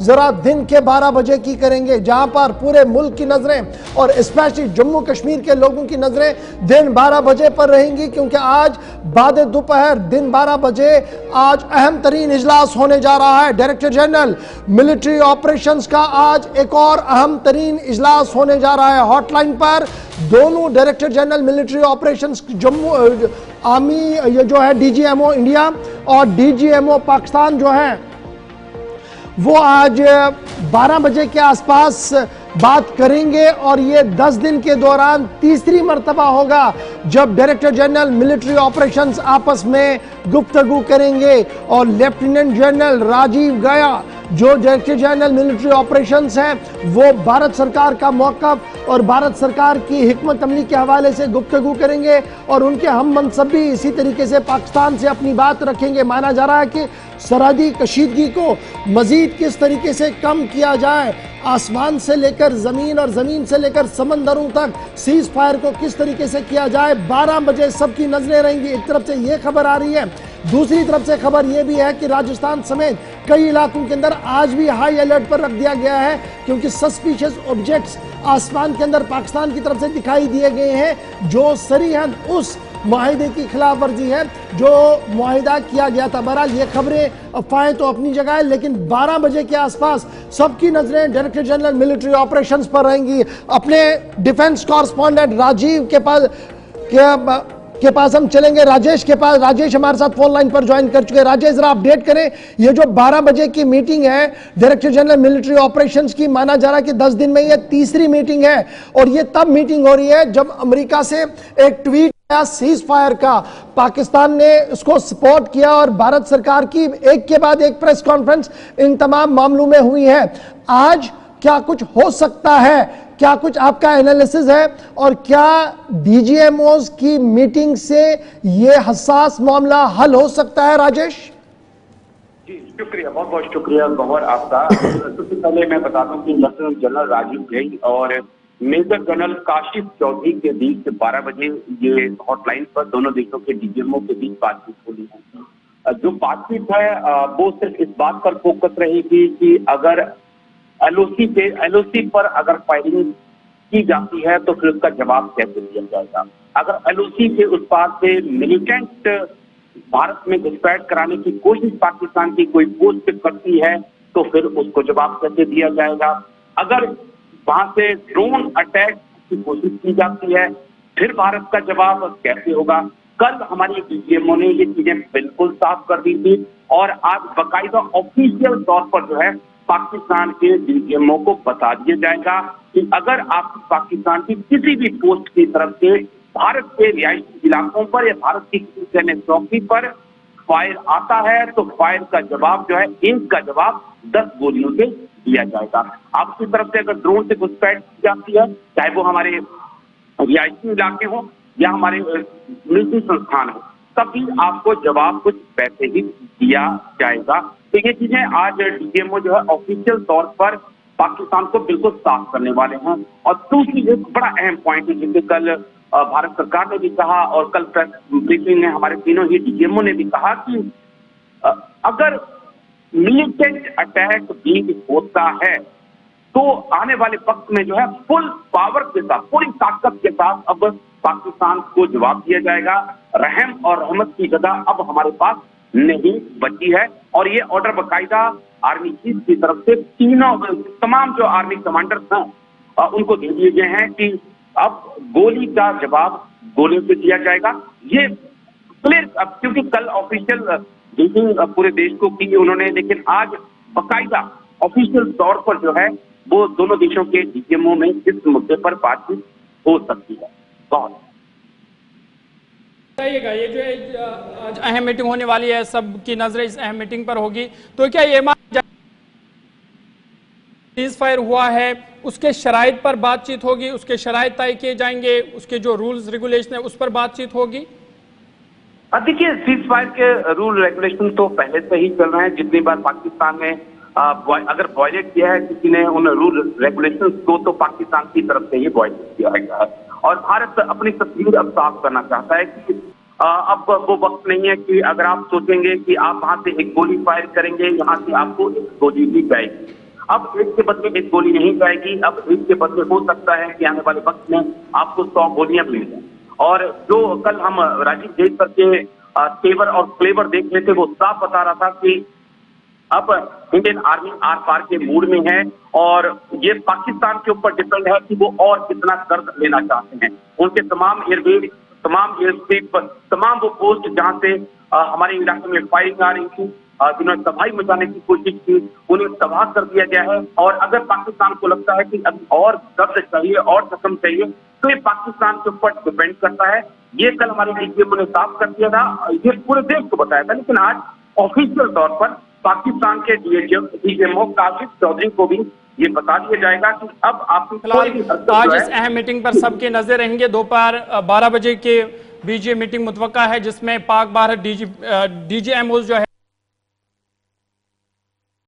जरा दिन के 12 बजे की करेंगे, जहां पर पूरे मुल्क की नजरें और स्पेशली जम्मू कश्मीर के लोगों की नजरें दिन 12 बजे पर रहेंगी, क्योंकि आज बाद दोपहर दिन 12 बजे आज अहम तरीन इजलास होने जा रहा है। डायरेक्टर जनरल मिलिट्री ऑपरेशंस का आज एक और अहम तरीन इजलास होने जा रहा है। हॉटलाइन पर दोनों director general military operations Jammu army ये जो है डीजीएमओ इंडिया और डीजीएमओ पाकिस्तान जो है वो आज 12 बजे के आसपास बात करेंगे और ये 10 दिन के दौरान तीसरी मर्तबा होगा जब डायरेक्टर जनरल मिलिट्री ऑपरेशंस आपस में गुफ्तगू करेंगे। और लेफ्टिनेंट जनरल राजीव गया जो डायरेक्टर जनरल मिलिट्री ऑपरेशंस है वो भारत सरकार का मौक़िफ़ और भारत सरकार की हिकमत अमली के हवाले से गुफ्तगू करेंगे और उनके हम मनसब भी इसी तरीके से पाकिस्तान से अपनी बात रखेंगे। माना जा रहा है कि सरहदी कशीदगी को मजीद किस तरीके से कम किया जाए, आसमान से लेकर ज़मीन और ज़मीन से लेकर समंदरों तक सीज़ फायर को किस तरीके से किया जाए। 12 बजे सबकी नजरें रहेंगी। एक तरफ से ये खबर आ रही है, दूसरी तरफ से खबर यह भी है कि राजस्थान समेत कई इलाकों के अंदर आज भी हाई अलर्ट पर रख दिया गया है, क्योंकि सस्पिशियस ऑब्जेक्ट्स आसमान के अंदर पाकिस्तान की तरफ से दिखाई दिए गए हैं जो सरीहन उस मुआहिदे की खिलाफ वर्जी है जो मुआहिदा किया गया था। बहरहाल ये खबरें अफवाहें तो अपनी जगह है, लेकिन 12 बजे के आसपास सबकी नजरें डायरेक्टर जनरल मिलिट्री ऑपरेशंस पर रहेंगी। अपने डिफेंस कॉरेस्पॉन्डेंट राजीव के पास हम चलेंगे, राजेश के पास। राजेश हमारे साथ फोन लाइन पर ज्वाइन कर चुके हैं। राजेश जरा अपडेट करें, ये जो 12 बजे की मीटिंग है डायरेक्टर जनरल मिलिट्री ऑपरेशंस की, माना जा रहा है कि 10 दिन में ये तीसरी मीटिंग है और ये तब मीटिंग हो रही है जब अमेरिका से एक ट्वीट सीज फायर का, पाकिस्तान ने उसको सपोर्ट किया और भारत सरकार की एक के बाद एक प्रेस कॉन्फ्रेंस इन तमाम मामलों में हुई है। आज क्या कुछ हो सकता है, क्या कुछ आपका एनालिसिस है और क्या डीजीएमओस की मीटिंग से ये हसास मामला हल हो सकता है? राजेश जी शुक्रिया, बहुत बहुत शुक्रिया गौहर आपका। सबसे पहले मैं बता दूं कि लेफ्टिनेंट जनरल राजीव गई और मेजर जनरल काशिफ चौधरी के बीच 12 बजे ये हॉटलाइन पर दोनों देशों के डीजीएमओ के बीच बातचीत होनी है। जो बातचीत है वो सिर्फ इस बात पर फोकस रहेगी कि अगर एलओसी पर अगर फायरिंग की जाती है तो फिर उसका जवाब कैसे दिया जाएगा। अगर एलओसी के उस पार से मिलिटेंट भारत में घुसपैठ कराने की कोशिश पाकिस्तान की कोई पोस्ट करती है तो फिर उसको जवाब कैसे दिया जाएगा। अगर वहां से ड्रोन अटैक की कोशिश की जाती है फिर भारत का जवाब कैसे होगा। कल हमारी डीजीएमओ ने ये चीजें बिल्कुल साफ कर दी थी और आज बाकायदा ऑफिशियल तौर पर जो है पाकिस्तान के डीजीएमओ को बता दिया जाएगा कि अगर आप पाकिस्तान की किसी भी पोस्ट की तरफ से भारत के रिहायशी इलाकों पर या भारत की किसी सैन्य चौकी पर फायर आता है तो फायर का जवाब जो है, एक का जवाब 10 गोलियों से दिया जाएगा। आपकी तरफ से अगर ड्रोन से घुसपैठ की जाती है, चाहे वो हमारे रिहायशी इलाके हो या हमारे मिलिट्री संस्थान हो, तभी आपको जवाब कुछ पैसे ही दिया जाएगा। तो ये चीजें आज डीजीएमओ जो है ऑफिशियल तौर पर पाकिस्तान को बिल्कुल साफ करने वाले हैं। और दूसरी एक बड़ा अहम पॉइंट है जिसे कल भारत सरकार ने भी कहा और कल प्रेस ब्रीफिंग में हमारे तीनों ही डीजीएमओ ने भी कहा कि अगर मिलिटेंट अटैक भी होता है तो आने वाले वक्त में जो है फुल पावर के साथ, पूरी ताकत के साथ अब पाकिस्तान को जवाब दिया जाएगा। रहम और रहमत की जगह अब हमारे पास नहीं बची है। और ये ऑर्डर बाकायदा आर्मी चीफ की तरफ से तमाम जो आर्मी कमांडर्स हैं उनको दे दिए गए हैं कि अब गोली का जवाब गोलियों से दिया जाएगा। ये क्लियर, अब क्योंकि कल ऑफिशियल मीटिंग पूरे देश को की उन्होंने, लेकिन आज बाकायदा ऑफिशियल तौर पर जो है वो दोनों देशों के डीजीएमओ में इस मुद्दे पर बातचीत हो सकती है। बहुत बताइएगा, ये जो आज अहम मीटिंग होने वाली है, सबकी नजरें इस अहम मीटिंग पर होगी, तो क्या ये सीज फायर हुआ है उसके शराइत पर बातचीत होगी, उसके शराइत तय किए जाएंगे, उसके जो रूल्स रेगुलेशन है उस पर बातचीत होगी? देखिए, सीज फायर के रूल रेगुलेशन तो पहले से ही चल रहे हैं। जितनी बार पाकिस्तान ने अगर वायलेट किया है किसी ने उन रूल रेगुलेशंस को तो पाकिस्तान की तरफ से ही वायलेट किया गया है। और भारत अपनी तस्वीर अब साफ करना चाहता है कि अब वो वक्त नहीं है कि अगर आप सोचेंगे कि आप वहां से एक गोली फायर करेंगे, यहाँ से आपको एक गोली भी जाएगी। अब एक के बदले एक गोली नहीं जाएगी, अब एक के बदले हो सकता है कि आने वाले वक्त में आपको 100 गोलियां मिल जाए। और जो कल हम राजीव जयसर के तेवर और फ्लेवर देख रहे थे, वो साफ बता रहा था कि अब इंडियन आर्मी आर पार के मूड में है और ये पाकिस्तान के ऊपर डिपेंड है कि वो और कितना कर्ज लेना चाहते हैं। उनके तमाम एयरबेस, तमाम एयरस्ट्रिप, तमाम वो पोस्ट जहां से हमारे इलाके में फायरिंग आ रही थी, जिन्होंने तबाही मचाने की कोशिश की, उन्हें तबाह कर दिया गया है। और अगर पाकिस्तान को लगता है कि अभी और कर्ज चाहिए और रकम चाहिए, तो ये पाकिस्तान के ऊपर डिपेंड करता है। ये कल हमारे डीजीएमओ ने साफ कर दिया था, ये पूरे देश को बताया था। लेकिन आज ऑफिशियल तौर पर पाकिस्तान के डीजीएमओ काशिफ चौधरी को भी ये बता दिया जाएगा कि अब आपकी कोई भी हरकत आज जो है, इस अहम मीटिंग पर सबके नजर रहेंगे। दोपहर 12 बजे के बीच ये मीटिंग मुतवक्का है, जिसमें पाक भारत डीजीएमओ जो है